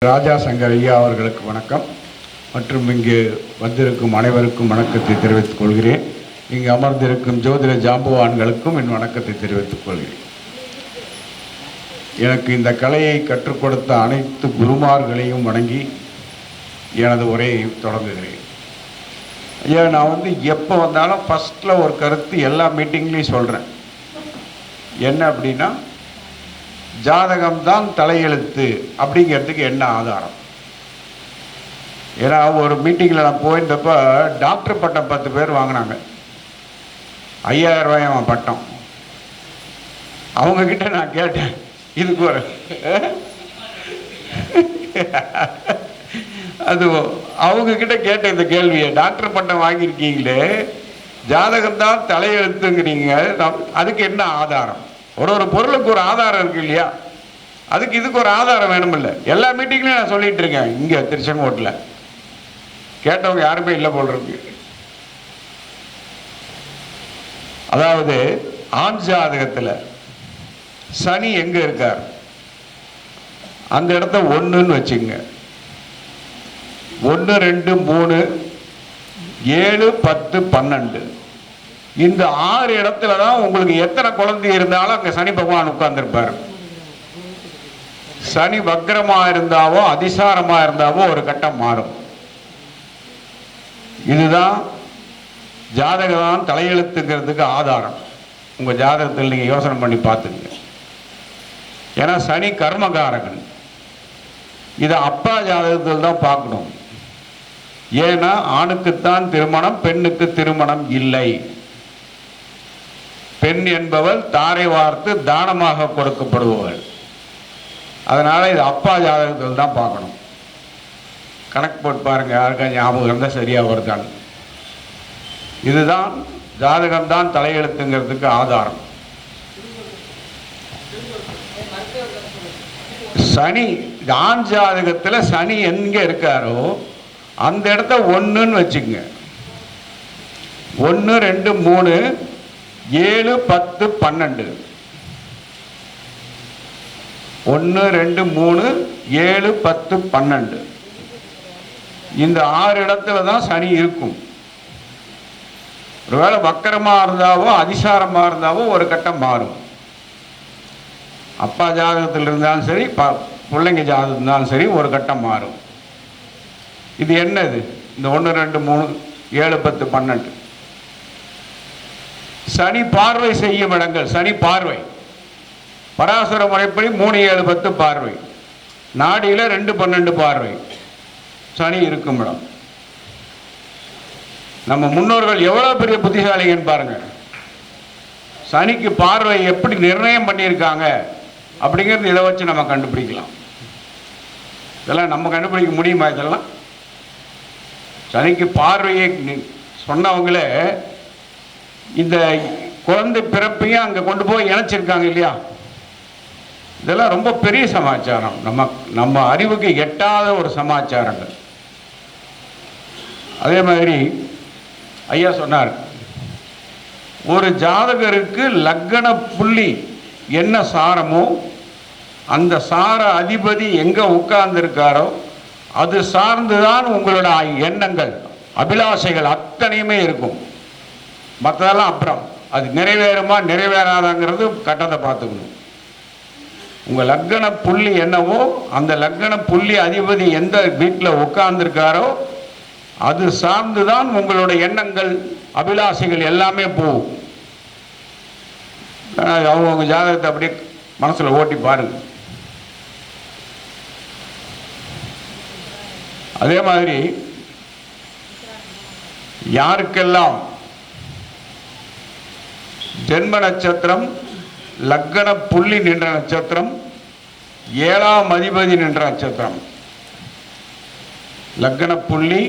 ராஜா சங்கர் ஐயா அவர்களுக்கு வணக்கம் மற்றும் இங்கு வந்திருக்கும் அனைவருக்கும் வணக்கத்தை தெரிவித்துக் கொள்கிறேன். இங்கு அமர்ந்திருக்கும் ஜோதிட ஜாம்பவான்களுக்கும் என் வணக்கத்தை தெரிவித்துக் கொள்கிறேன். எனக்கு இந்த கலையை கற்றுக் கொடுத்த அனைத்து குருமார்களையும் வணங்கி எனது உரையை தொடங்குகிறேன். ஐயா, நான் எப்போ வந்தாலும் ஃபஸ்ட்டில் ஒரு கருத்து எல்லா மீட்டிங்லேயும் சொல்கிறேன். என்ன அப்படின்னா, ஜாதகம்தான் தலையெழுத்து அப்படிங்கிறதுக்கு என்ன ஆதாரம்? ஏன்னா ஒரு மீட்டிங்கில் நான் போயிருந்தப்போ டாக்டர் பட்டம் 10 பேர் வாங்கினாங்க. 5000 ரூபாய் பட்டம். அவங்கக்கிட்ட நான் கேட்டேன், இதுக்கு ஒரு அது அவங்கக்கிட்ட கேட்டேன் இந்த கேள்வியை, டாக்டர் பட்டம் வாங்கியிருக்கீங்களே, ஜாதகம்தான் தலையெழுத்துங்கிறீங்க, அதுக்கு என்ன ஆதாரம்? ஒரு பொருளுக்கு ஒரு ஆதாரம் இருக்கு இல்லையா? அதுக்கு இதுக்கு ஒரு ஆதாரம் வேணும் இல்லை? எல்லா மீட்டிங்லையும் நான் சொல்லிட்டு இருக்கேன். இங்கே திருச்செங்கோட்டில் கேட்டவங்க யாருமே இல்லை போல் இருக்கு. அதாவது ஆண் ஜாதகத்தில் சனி எங்கே இருக்கார், அந்த இடத்த 1ன்னு வச்சுங்க. 1, 2, 3, 7, 10, 12 இந்த 6 இடத்துல தான் உங்களுக்கு எத்தனை குழந்தை இருந்தாலும் அங்கே சனி பகவான் உட்கார்ந்துருப்பார். சனி வக்ரமாக இருந்தாவோ அதிசாரமாக இருந்தாவோ ஒரு கட்டம் மாறும். இதுதான் ஜாதகம் தலையெழுத்துங்கிறதுக்கு ஆதாரம். உங்கள் ஜாதகத்தில் நீங்கள் யோசனை பண்ணி பார்த்துங்க. ஏன்னா சனி கர்மகாரகன். இதை அப்பா ஜாதகத்தில் தான் பார்க்கணும். ஏன்னா ஆணுக்குத்தான் திருமணம், பெண்ணுக்கு திருமணம் இல்லை. பெண் என்பவள் தாரை வார்த்து தானமாக கொடுக்கப்படுபவள். அதனால இது அப்பா ஜாதகத்தில் தான் பார்க்கணும். கணக்கு போட்டு பாருங்க, யாருக்கா ஞாபகம் இருந்தால் சரியா வருதான். இதுதான் ஜாதகம்தான் தலையெழுத்துங்கிறதுக்கு ஆதாரம். சனி ஆண் ஜாதகத்தில் சனி எங்க இருக்காரோ அந்த இடத்த 1ன்னு வச்சுக்கங்க. 1, 2, 3, 7, 10, 12 1, 2, 3, 7, 10, 12 இந்த 6 இடத்துல தான் சனி இருக்கும். ஒருவேளை வக்கரமாக இருந்தாவோ அதிசாரமாக இருந்தாவோ ஒரு கட்டம் மாறும். அப்பா ஜாதகத்தில் இருந்தாலும் சரி, பிள்ளைங்க ஜாதகம் இருந்தாலும் சரி, ஒரு கட்டம் மாறும். இது என்னது? இந்த 1, 2, 3, 7, 10, 12 சனி பார்வை செய்யும் இடங்கள். சனி பார்வை பராசர முறைப்படி 3, 7, 10 பார்வை. நாடியில 2, 12 பார்வை சனி இருக்கும் இடம். நம்ம முன்னோர்கள் எவ்வளவு பெரிய புத்திசாலிகன்னு பாருங்க. சனிக்கு பார்வை எப்படி நிர்ணயம் பண்ணியிருக்காங்க அப்படிங்கிறது இதை வச்சு நம்ம கண்டுபிடிக்கலாம். இதெல்லாம் நம்ம கண்டுபிடிக்க முடியுமா? இதெல்லாம் சனிக்கு பார்வையை சொன்னவங்களே இந்த குழந்தை பிறப்பையும் அங்கே கொண்டு போய் இணைச்சிருக்காங்க இல்லையா? இதெல்லாம் ரொம்ப பெரிய சமாச்சாரம். நம்ம அறிவுக்கு எட்டாத ஒரு சமாச்சாரங்கள். அதே மாதிரி ஐயா சொன்னார், ஒரு ஜாதகருக்கு லக்ன புள்ளி என்ன சாரமோ அந்த சார அதிபதி எங்கே உட்கார்ந்துருக்காரோ அது சார்ந்துதான் உங்களோட எண்ணங்கள், அபிலாஷைகள் அத்தனையுமே இருக்கும். மற்றதெல்லாம் அப்புறம் அது நிறைவேறுமா நிறைவேறாதாங்கிறது கட்டத்தை பார்த்துக்கணும். உங்கள் லக்ன புள்ளி என்னவோ அந்த லக்ன புள்ளி அதிபதி எந்த வீட்டில் உட்கார்ந்துருக்காரோ அது சார்ந்துதான் உங்களோட எண்ணங்கள், அபிலாஷைகள் எல்லாமே போகும். அவங்க ஜாதகத்தை அப்படியே மனசில் ஓட்டி பாருங்க. அதே மாதிரி யாருக்கெல்லாம் ஜென்ம நட்சத்திரம், லக்ன புள்ளி நின்ற நட்சத்திரம், 7ஆம் அதிபதி நின்ற நட்சத்திரம், லக்ன புள்ளி,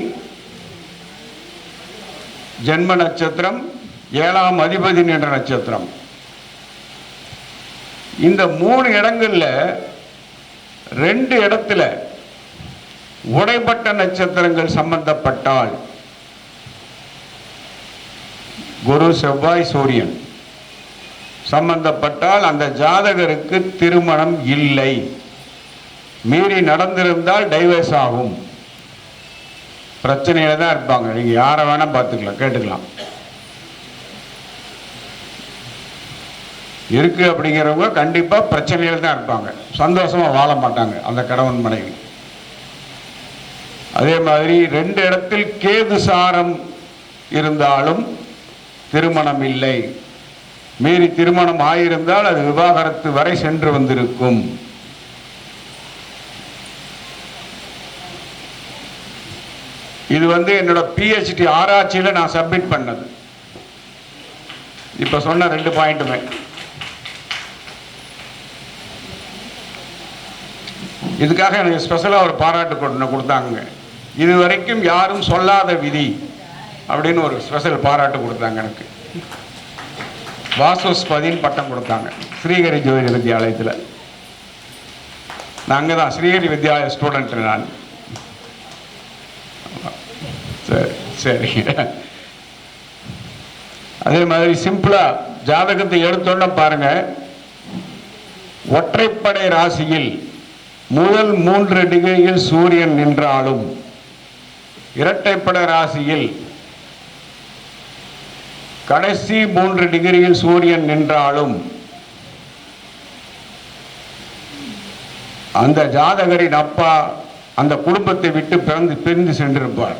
ஜென்ம நட்சத்திரம், 7ஆம் அதிபதி நின்ற நட்சத்திரம், இந்த 3 இடங்கள்ல 2 இடத்துல உடைப்பட்ட நட்சத்திரங்கள் சம்பந்தப்பட்டால், குரு, செவ்வாய், சூரியன் சம்பந்தப்பட்டால் அந்த ஜாதகருக்கு திருமணம் இல்லை. மீறி நடந்திருந்தால் டைவர்ஸ் ஆகும். பிரச்சனையில தான் இருப்பாங்க. நீங்க யாரை வேணா பார்த்துக்கலாம், கேட்டுக்கலாம். இருக்கு அப்படிங்கிறவங்க கண்டிப்பா பிரச்சனையில தான் இருப்பாங்க, சந்தோஷமா வாழ மாட்டாங்க அந்த கணவன் மனைவி. அதே மாதிரி 2 இடத்தில் கேது சாரம் இருந்தாலும் திருமணம் இல்லை. மீறி திருமணம் ஆயிருந்தால் அது விவாகரத்து வரை சென்று வந்திருக்கும். இது என்னோட PhD ஆராய்ச்சியில் நான் சப்மிட் பண்ணது. இப்ப சொன்ன 2 பாயிண்ட்டுமே. இதுக்காக எனக்கு ஸ்பெஷலாக ஒரு பாராட்டு கொடுத்தாங்க. இது வரைக்கும் யாரும் சொல்லாத விதி அப்படின்னு ஒரு ஸ்பெஷல் பாராட்டு கொடுத்தாங்க எனக்கு. வாசஸ்பதின்னு பட்டம் கொடுத்தாங்க ஸ்ரீஹரி ஜோதி வித்யாலயத்தில். நான் அங்கே தான் ஸ்ரீஹரி வித்யாலய ஸ்டூடெண்ட் நான். சரி சரி. அதே மாதிரி சிம்பிளா ஜாதகத்தை எடுத்தோன்னா பாருங்க, ஒற்றைப்படை ராசியில் முதல் 3 டிகிரியில் சூரியன் நின்றாலும், இரட்டைப்படை ராசியில் கடைசி 3 டிகிரியில் சூரியன் நின்றாலும் அந்த ஜாதகரின் அப்பா அந்த குடும்பத்தை விட்டு பிரிந்து சென்றிருப்பார்.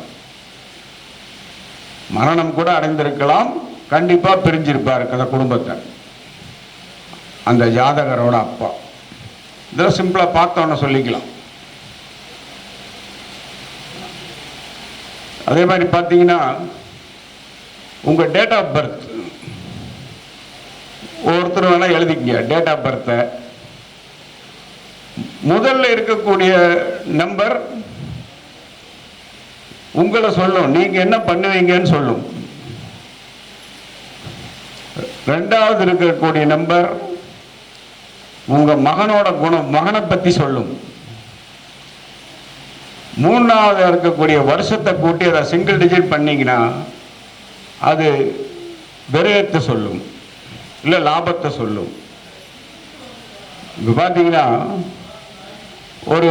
மரணம் கூட அடைந்திருக்கலாம், கண்டிப்பா பிரிஞ்சிருப்பார் அந்த குடும்பத்தை, அந்த ஜாதகரோட அப்பா. இதெல்லாம் சிம்பிளா பார்த்தோன்னு சொல்லிக்கலாம். அதே மாதிரி பார்த்தீங்கன்னா உங்க டேட் ஆஃப் பர்த் ஒருத்தர் வேணா எழுதிக்கங்க. டேட் ஆஃப் பர்த்தை முதல்ல இருக்கக்கூடிய நம்பர் உங்களை சொல்லும், நீங்க என்ன பண்ணுவீங்கன்னு சொல்லும். 2வது இருக்கக்கூடிய நம்பர் உங்க மகனோட குணம், மகனை பத்தி சொல்லும். 3வது இருக்கக்கூடிய வருஷத்தை கூட்டி அதை சிங்கிள் டிஜிட் பண்ணீங்கன்னா அது விரயத்தை சொல்லும், இல்லை லாபத்தை சொல்லும். இப்போ பார்த்தீங்கன்னா ஒரு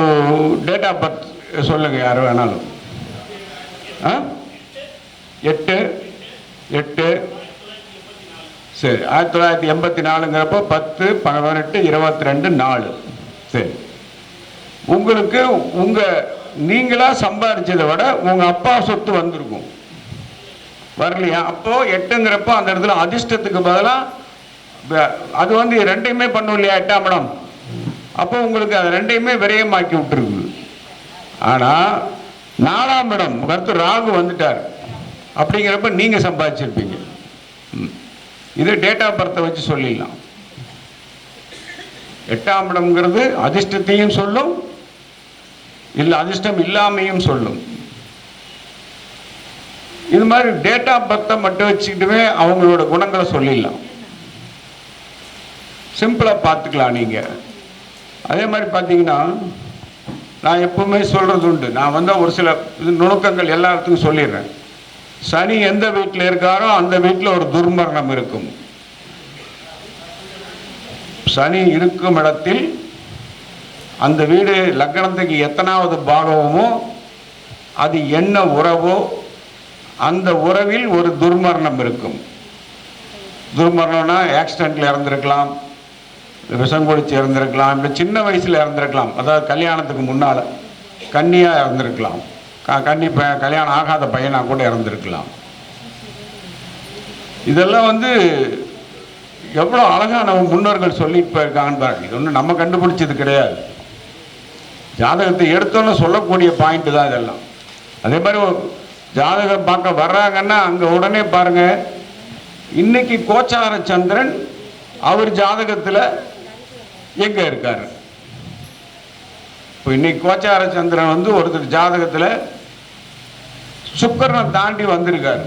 டேட் ஆஃப் பர்த் சொல்லுங்க யார் வேணாலும். 8 சரி, 1984ங்கிறப்போ 10, 18, 22, 4. சரி, உங்களுக்கு நீங்களா சம்பாதிச்சதை விட உங்க அப்பா சொத்து வந்திருக்கும், வரலையா? அப்போ 8ங்கிறப்போ அந்த இடத்துல அதிர்ஷ்டத்துக்கு பதிலாக அது 2யுமே பண்ணும் இல்லையா, 8ஆம் இடம். அப்போ உங்களுக்கு அது 2யுமே விரயமாக்கி விட்டுருக்கு. ஆனா 4ஆம் இடம் கருத்து ராகு வந்துட்டார் அப்படிங்கிறப்ப நீங்க சம்பாதிச்சிருப்பீங்க. இது டேட் ஆஃப் பர்த்தை வச்சு சொல்லிடலாம். 8ஆம் இடம்ங்கிறது அதிர்ஷ்டத்தையும் சொல்லும், இல்லை அதிர்ஷ்டம் இல்லாமையும் சொல்லும். இது மாதிரி டேட் ஆஃப் பர்த்தை மட்டும் வச்சுக்கிட்டுமே அவங்களோட குணங்களை சொல்லிடலாம். சிம்பிளா பார்த்துக்கலாம் நீங்க. அதே மாதிரி பார்த்தீங்கன்னா நான் எப்பவுமே சொல்றது உண்டு, நான் ஒரு சில நுணுக்கங்கள் எல்லாத்துக்கும் சொல்லிடுறேன். சனி எந்த வீட்டில் இருக்காரோ அந்த வீட்டில் ஒரு துர்மரணம் இருக்கும். சனி இருக்கும் இடத்தில் அந்த வீடு லக்னத்துக்கு எத்தனாவது பாகமோ அது என்ன உறவோ அந்த உறவில் ஒரு துர்மரணம் இருக்கும். துர்மரணம்னா ஆக்சிடென்ட்ல இறந்திருக்கலாம், விஷம் குடிச்சு இறந்திருக்கலாம், இப்படி சின்ன வயசுல இறந்திருக்கலாம், அதாவது கல்யாணத்துக்கு முன்னால கன்னியா இறந்திருக்கலாம், கல்யாணம் ஆகாத பையனா கூட இறந்திருக்கலாம். இதெல்லாம் எவ்வளோ அழகா நம்ம முன்னோர்கள் சொல்லிட்டு போயிருக்காங்கன்னு பாருங்க. இது ஒன்றும் நம்ம கண்டுபிடிச்சது கிடையாது, ஜாதகத்தை எடுத்தோன்னு சொல்லக்கூடிய பாயிண்ட் தான் இதெல்லாம். அதே மாதிரி ஜாதகம் பார்க்க வர்றாங்கன்னா அங்கே உடனே பாருங்க, இன்னைக்கு கோச்சார சந்திரன் அவர் ஜாதகத்தில் எங்க இருக்காரு. இப்போ இன்னைக்கு கோச்சார சந்திரன் ஒருத்தர் ஜாதகத்தில் சுக்கிரனை தாண்டி வந்திருக்காரு.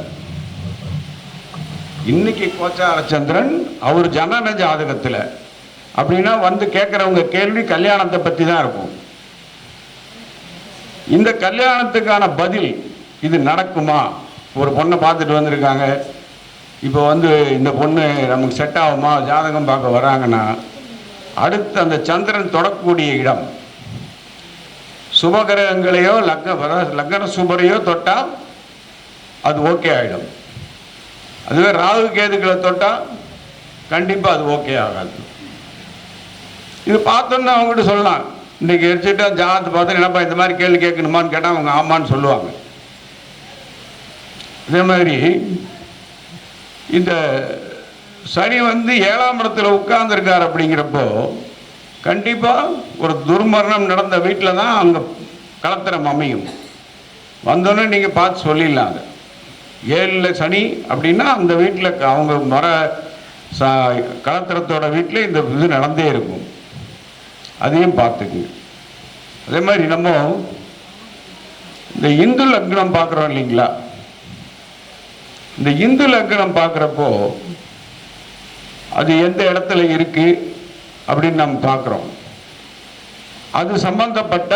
இன்னைக்கு கோச்சார சந்திரன் அவர் ஜனன ஜாதகத்தில் அப்படின்னா கேட்குறவங்க கேள்வி கல்யாணத்தை பற்றி தான் இருக்கும். இந்த கல்யாணத்துக்கான பதில் இது நடக்குமா? ஒரு பொண்ணை பார்த்துட்டு வந்திருக்காங்க, இப்போ இந்த பொண்ணு நமக்கு செட் ஆகுமா, ஜாதகம் பார்க்க வராங்கன்னா அடுத்து அந்த சந்திரன் தொடக்கூடிய இடம் சுபகிரகங்களையோ லக்ன சுபரையோ தொட்டால் அது ஓகே ஆகிடும். அதுவே ராகு கேதுக்களை தொட்டால் கண்டிப்பாக அது ஓகே ஆகாது. இது பார்த்தோன்னா அவங்ககிட்ட சொல்லலாம், இன்னைக்கு எரிச்சுட்டா ஜாதத்தை பார்த்தா என்னப்பா இந்த மாதிரி கேள்வி கேட்கணுமான்னு கேட்டால் அவங்க ஆமான்னு சொல்லுவாங்க. அதே மாதிரி இந்த சனி 7ஆம் இடத்துல உட்கார்ந்துருக்கார் அப்படிங்கிறப்போ கண்டிப்பாக ஒரு துர்மரணம் நடந்த வீட்டில் தான் அங்கே கலத்திரம் அமையும். வந்தோன்னே நீங்கள் பார்த்து சொல்லிடலாம். 7ல் சனி அப்படின்னா அந்த வீட்டில் அவங்க கலத்திரத்தோட வீட்டில் இந்த இது நடந்தே இருக்கும். அதையும் பார்த்துக்குங்க. அதே மாதிரி நம்ம இந்த இந்து லக்னம் பார்க்குறோம் இல்லைங்களா, இந்த இந்து லக்னம் பார்க்குறப்போ அது எந்த இடத்துல இருக்கு அப்படின்னு நம்ம பார்க்குறோம். அது சம்பந்தப்பட்ட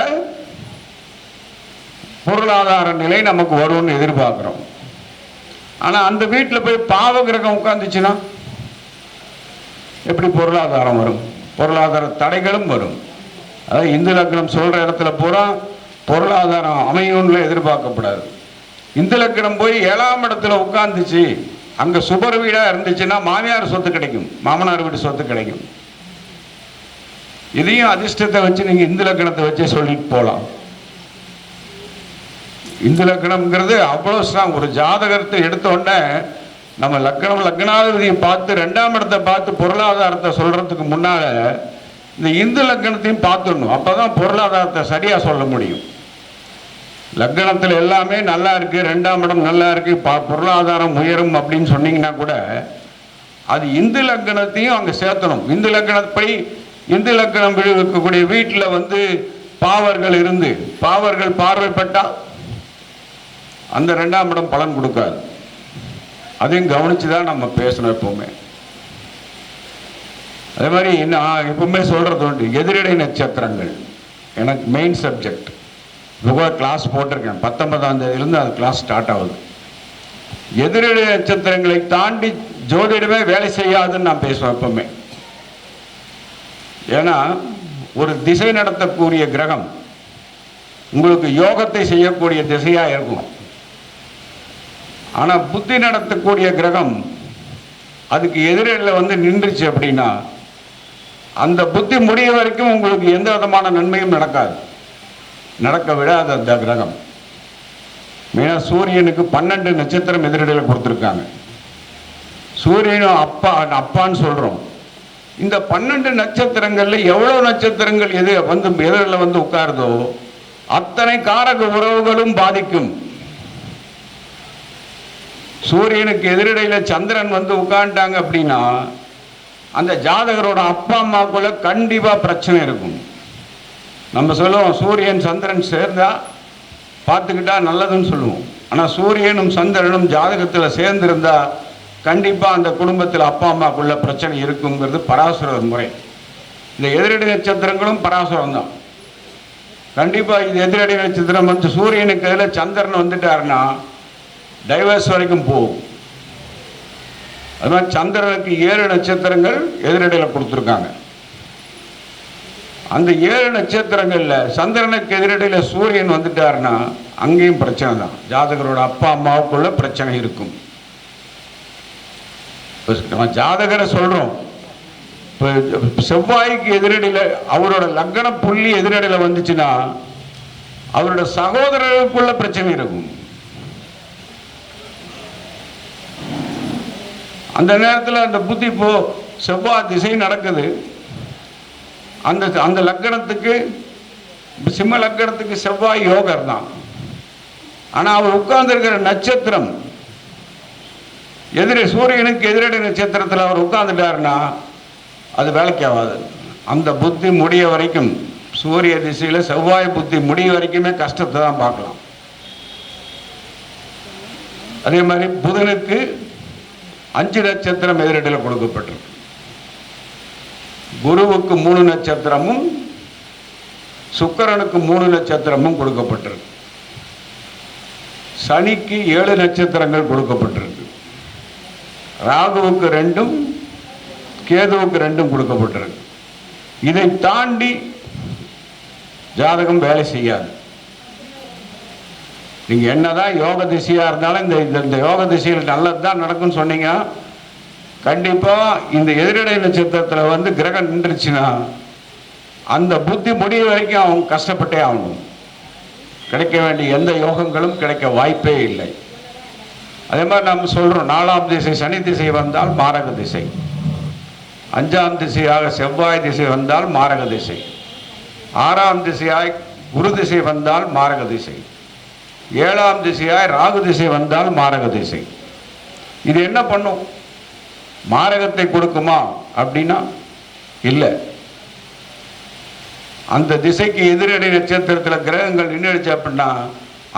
பொருளாதார நிலை நமக்கு வரும்னு எதிர்பார்க்குறோம். ஆனால் அந்த வீட்டில் போய் பாவ கிரகம் உட்காந்துச்சுன்னா எப்படி பொருளாதாரம் வரும்? பொருளாதார தடைகளும் வரும். அதாவது இந்து லக்னம் சொல்கிற இடத்துல பூரா பொருளாதாரம் அமையும்னு எதிர்பார்க்கப்படாது. இந்து லக்னம் போய் 7ஆம் இடத்துல உட்காந்துச்சு, அங்கே சுபர் வீடாக இருந்துச்சுன்னா மாமியார் சொத்து கிடைக்கும், மாமனார் வீடு சொத்து கிடைக்கும். இதையும் அதிர்ஷ்டத்தை வச்சு நீங்கள் இந்து லக்னத்தை வச்சே சொல்லிட்டு போகலாம். இந்து லக்னம்ங்கிறது அவ்வளோ ஸ்ட்ராங். ஒரு ஜாதகத்தை எடுத்தோடனே நம்ம லக்னாதிபதியை பார்த்து 2ஆம் இடத்தை பார்த்து பொருளாதாரத்தை சொல்கிறதுக்கு முன்னால் இந்த இந்து லக்னத்தையும் பார்த்துடணும். அப்போ தான் பொருளாதாரத்தை சரியாக சொல்ல முடியும். லக்னத்தில் எல்லாமே நல்லா இருக்குது, 2ஆம் இடம் நல்லா இருக்குது, பொருளாதாரம் உயரும் அப்படின்னு சொன்னீங்கன்னா கூட அது இந்து லக்னத்தையும் அங்கே சேர்த்தணும். இந்து லக்னப்படி இந்து லக்னம் இருக்கக்கூடிய வீட்டில் பாவர்கள் இருந்து பாவர்கள் பார்வைப்பட்டால் அந்த 2ஆம் இடம் பலன் கொடுக்காது. அதையும் கவனித்து தான் நம்ம பேசணும் எப்பவுமே. அதே மாதிரி நான் எப்பவுமே சொல்கிறது உண்டு, எதிரிடை நட்சத்திரங்கள் எனக்கு மெயின் சப்ஜெக்ட். இப்போ கிளாஸ் போட்டிருக்கேன், 19ஆம் தேதியிலேருந்து அது கிளாஸ் ஸ்டார்ட் ஆகுது. எதிரிடை நட்சத்திரங்களை தாண்டி ஜோதிடமே வேலை செய்யாதுன்னு நான் பேசுவேன் எப்பவுமே. ஏன்னா ஒரு திசை நடத்தக்கூடிய கிரகம் உங்களுக்கு யோகத்தை செய்யக்கூடிய திசையாக இருக்கும். ஆனால் புத்தி நடத்தக்கூடிய கிரகம் அதுக்கு எதிரில் நின்றுச்சு அப்படின்னா அந்த புத்தி முடிய வரைக்கும் உங்களுக்கு எந்த விதமான நன்மையும் நடக்காது, நடக்க விடாது அந்த கிரகம். மெயினாக சூரியனுக்கு 12 நட்சத்திரம் எதிரிடையில் கொடுத்துருக்காங்க. சூரியனும் அப்பான்னு சொல்கிறோம். இந்த 12 நட்சத்திரங்களில் எவ்வளோ நட்சத்திரங்கள் எதிரில் உட்காருதோ அத்தனை காரக உறவுகளும் பாதிக்கும். சூரியனுக்கு எதிரிடையில் சந்திரன் உட்காந்துட்டாங்க அப்படின்னா அந்த ஜாதகரோட அப்பா அம்மாக்குள்ள கண்டிப்பாக பிரச்சனை இருக்கும். நம்ம சொல்லுவோம் சூரியன் சந்திரன் சேர்ந்தா பார்த்துக்கிட்டா நல்லதுன்னு சொல்லுவோம். ஆனால் சூரியனும் சந்திரனும் ஜாதகத்தில் சேர்ந்திருந்தா கண்டிப்பாக அந்த குடும்பத்தில் அப்பா அம்மாக்குள்ள பிரச்சனை இருக்குங்கிறது பராசரர் முறை. இந்த எதிரடி நட்சத்திரங்களும் பராசரம் தான். கண்டிப்பாக இது எதிரடி நட்சத்திரம் சூரியனுக்கு எதில் சந்திரன் வந்துட்டாருன்னா டைவர்ஸ் வரைக்கும் போகும். அது மாதிரி சந்திரனுக்கு 7 நட்சத்திரங்கள் எதிரடையில் கொடுத்துருக்காங்க. அந்த 7 நட்சத்திரங்களில் சந்திரனுக்கு எதிரடையில் சூரியன் வந்துட்டாருன்னா அங்கேயும் பிரச்சனை தான். ஜாதகரோட அப்பா அம்மாவுக்குள்ள பிரச்சனை இருக்கும். நம்ம ஜாதகரை சொல்கிறோம். இப்போ செவ்வாய்க்கு எதிரடியில் அவரோட லக்ன புள்ளி எதிரடையில் வந்துச்சுன்னா அவரோட சகோதரருக்குள்ள பிரச்சனை இருக்கும். அந்த நேரத்தில் அந்த புத்தி இப்போ செவ்வாய் திசை நடக்குது. அந்த லக்கணத்துக்கு சிம்ம லக்கணத்துக்கு செவ்வாய் யோகர் தான். ஆனால் அவர் உட்கார்ந்துருக்கிற நட்சத்திரம் சூரியனுக்கு எதிரடி நட்சத்திரத்தில் அவர் உட்கார்ந்துட்டாருன்னா அது வேலைக்கு ஆகாது. அந்த புத்தி முடிய வரைக்கும் சூரிய திசையில் செவ்வாய் புத்தி முடிய வரைக்குமே கஷ்டத்தை தான் பார்க்கலாம். அதே மாதிரி புதனுக்கு 5 நட்சத்திரம் எதிரடியில் கொடுக்கப்பட்டிருக்கு. குருவுக்கு 3 நட்சத்திரமும் சுக்கிரனுக்கு 3 நட்சத்திரமும் கொடுக்கப்பட்டிருக்கு. சனிக்கு 7 நட்சத்திரங்கள் கொடுக்கப்பட்டிருக்கு. ராகுவுக்கு 2ம் கேதுவுக்கு 2ம் கொடுக்கப்பட்டிருக்கு. இதை தாண்டி ஜாதகம் வேலை செய்யாது. நீங்கள் என்னதான் யோக திசையாக இருந்தாலும் இந்த யோக திசையில் நல்லது தான் நடக்கும்னு சொன்னீங்க. கண்டிப்பாக இந்த எதிரடை நட்சத்திரத்தில் வந்து கிரகம் நின்றுச்சுன்னா அந்த புத்தி முடிய வரைக்கும் அவங்க கஷ்டப்பட்டே ஆகணும். கிடைக்க வேண்டிய எந்த யோகங்களும் கிடைக்க வாய்ப்பே இல்லை. அதே மாதிரி நம்ம சொல்கிறோம், 4ஆம் திசை சனி திசை வந்தால் மாரக திசை, 5ஆம் திசையாக செவ்வாய் திசை வந்தால் மாரக திசை, 6ஆம் திசையாய் குரு திசை வந்தால் மாரக திசை, 7ஆம் திசையாய் ராகு திசை வந்தால் மாரக திசை. இது என்ன பண்ணும்? மாரகத்தை கொடுக்குமா அப்படின்னா இல்லை. அந்த திசைக்கு எதிரடை நட்சத்திரத்தில் கிரகங்கள் நின்றுடுச்சு அப்படின்னா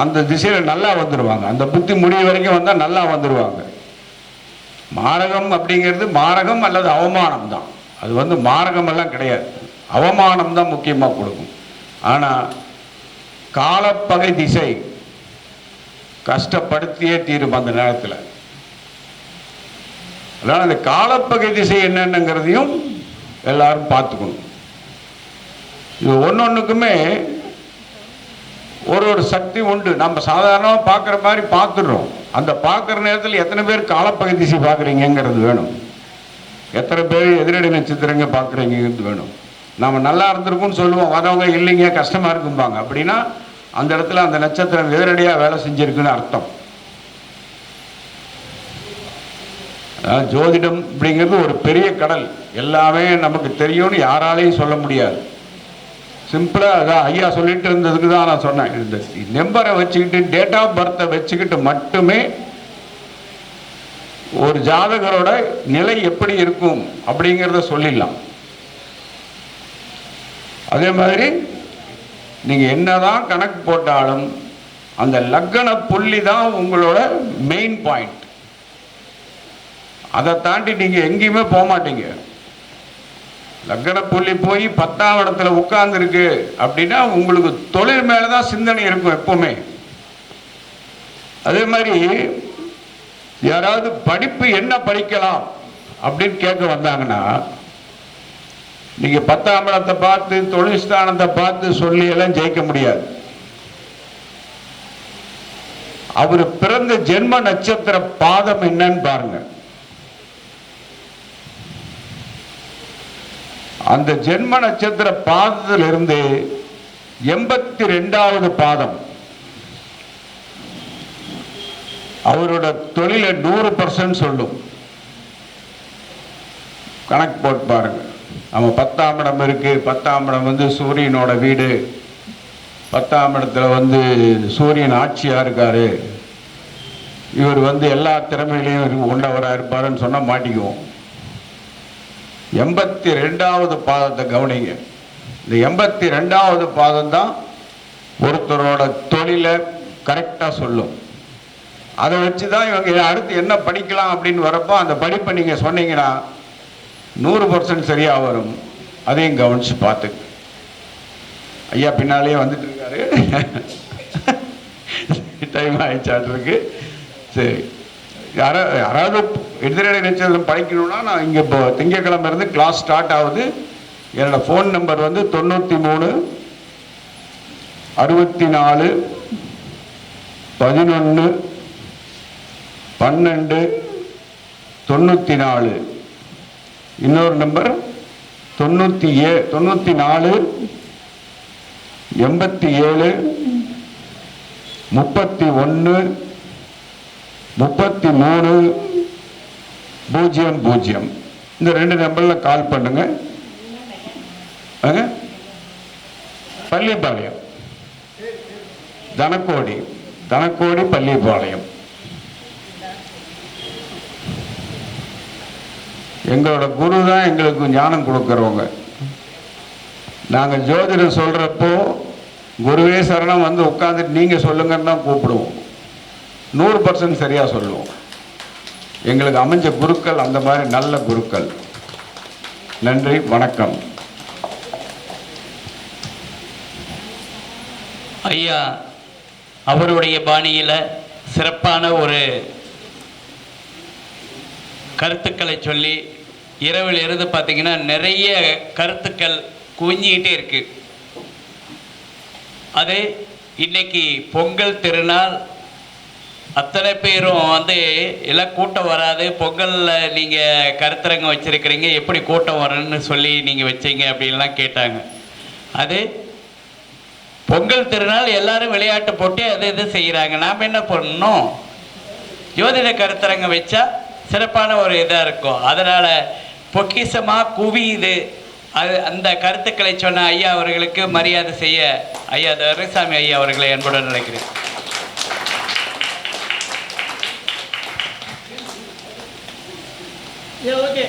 அந்த திசையில் நல்லா வந்துடுவாங்க. அந்த புத்தி முடிவு வரைக்கும் வந்தால் நல்லா வந்துடுவாங்க. மாரகம் அப்படிங்கிறது மாரகம் அல்லது அவமானம் தான். அது வந்து மாரகம் எல்லாம் கிடையாது, அவமானம் தான் முக்கியமாக கொடுக்கும். ஆனால் காலப்பகை திசை கஷ்டப்படுத்தியே தீரும் அந்த நேரத்தில். அதனால் அந்த காலப்பகை திசை என்னென்னங்கிறதையும் எல்லாரும் பார்த்துக்கணும். இது ஒன்னொன்றுக்குமே ஒரு சக்தி உண்டு. நம்ம சாதாரணமாக பார்க்குற மாதிரி பார்த்துடுறோம். அந்த பார்க்குற நேரத்தில் எத்தனை பேர் காலப்பகை திசை பார்க்குறீங்கிறது வேணும், எத்தனை பேர் எதிரடை நட்சத்திரங்க பார்க்குறீங்கிறது வேணும். நம்ம நல்லா இருந்திருக்கும்னு சொல்லுவோம், வரவங்க இல்லைங்க கஷ்டமாக இருக்கும்பாங்க. அப்படின்னா அந்த இடத்துல அந்த நட்சத்திரம் எதிரடியாக வேலை செஞ்சுருக்குன்னு அர்த்தம். ஜோதிடம் அப்படிங்கிறது ஒரு பெரிய கடல், எல்லாமே நமக்கு தெரியும்னு யாராலையும் சொல்ல முடியாது. சிம்பிளாக அதான் ஐயா சொல்லிட்டு இருந்ததுக்கு தான் நான் சொன்னேன். இந்த நம்பரை வச்சுக்கிட்டு டேட் ஆஃப் பர்த்தை வச்சுக்கிட்டு மட்டுமே ஒரு ஜாதகரோட நிலை எப்படி இருக்கும் அப்படிங்கிறத சொல்லிடலாம். அதே மாதிரி நீங்கள் என்னதான் கணக்கு போட்டாலும் அந்த லக்ன புள்ளி தான் உங்களோட மெயின் பாயிண்ட். அதை தாண்டி நீங்கள் எங்கேயுமே போக மாட்டீங்க. லக்ன புள்ளி போய் 10ஆம் இடத்துல உட்கார்ந்துருக்கு அப்படின்னா உங்களுக்கு தொழில் மேலே தான் சிந்தனை இருக்கும் எப்பவுமே. அதே மாதிரி யாராவது படிப்பு என்ன படிக்கலாம் அப்படின்னு கேட்க வந்தாங்கன்னா நீங்கள் 10ஆம் இடத்தை பார்த்து தொழில் ஸ்தானத்தை பார்த்து சொல்லி எல்லாம் ஜெயிக்க முடியாது. அவர் பிறந்த ஜென்ம நட்சத்திர பாதம் என்னன்னு பாருங்க. அந்த ஜென்ம நட்சத்திர பாதத்திலிருந்து 82வது பாதம் அவரோட தொழிலை 100% சொல்லும். கணக்கு போட்டு பாருங்க. நம்ம 10ஆம் இடம் இருக்கு, 10ஆம் இடம் வந்து சூரியனோட வீடு, 10ஆம் இடத்துல வந்து சூரியன் ஆட்சியா இருக்காரு, இவர் வந்து எல்லா திறமையிலையும் உண்டவராக இருப்பாருன்னு சொன்னா மாட்டிக்குவோம். 82வது பாதத்தை கவனிங்க. இந்த 82வது பாதம் தான் ஒருத்தரோட தொழிலை கரெக்டாக சொல்லும். அதை வச்சு தான் இவங்க அடுத்து என்ன படிக்கலாம் அப்படின்னு வரப்போ அந்த படிப்பை நீங்கள் சொன்னீங்கன்னா 100% சரியாக வரும். அதையும் கவனிச்சு பார்த்து. ஐயா பின்னாலேயே வந்துட்டு இருக்காரு, டைம் ஆயிடுச்சாட்டிருக்கு. சரி, யாராவது எதிரடை நட்சத்திரம் படிக்கணும்னா நான் இங்கே இப்போ திங்கக்கிழமை இருந்து கிளாஸ் ஸ்டார்ட் ஆகுது. என்னோடய ஃபோன் நம்பர் வந்து 93 64 11 12 94. இன்னொரு நம்பர் 94 87 31 33 00. இந்த 2 நம்பரில் கால் பண்ணுங்க. பள்ளிப்பாளையம், தனக்கோடி பள்ளிப்பாளையம். எங்களோட குரு தான் எங்களுக்கு ஞானம் கொடுக்குறவங்க. நாங்கள் ஜோதிடம் சொல்கிறப்போ குருவே சரணம் வந்து உட்காந்துட்டு நீங்கள் சொல்லுங்கன்னு தான் கூப்பிடுவோம். 100% சரியாக சொல்லுவோம். எங்களுக்கு அமைஞ்ச குருக்கள் அந்த மாதிரி நல்ல குருக்கள். நன்றி, வணக்கம். ஐயா அவருடைய பாணியில் சிறப்பான ஒரு கருத்துக்களை சொல்லி இரவில் இருந்து பார்த்தீங்கன்னா நிறைய கருத்துக்கள் குவிஞ்சிக்கிட்டே இருக்கு. அது இன்னைக்கு பொங்கல் திருநாள், அத்தனை பேரும் எல்லாம் கூட்டம் வராது. பொங்கலில் நீங்கள் கருத்தரங்கம் வச்சுருக்கிறீங்க, எப்படி கூட்டம் வரும்னு சொல்லி நீங்கள் வச்சீங்க அப்படின்லாம் கேட்டாங்க. அது பொங்கல் திருநாள், எல்லாரும் விளையாட்டு போட்டு அது இது செய்கிறாங்க. நாம் என்ன பண்ணணும்? ஜோதிட கருத்தரங்கம் வச்சா சிறப்பான ஒரு இதாக இருக்கும். அதனால் பொக்கிஷமாக குவியுது. அது அந்த கருத்துக்களை சொன்ன ஐயா அவர்களுக்கு மரியாதை செய்ய ஐயா துரைசாமி ஐயா அவர்களை அன்புடன் நினைக்கிறேன். ஓகே.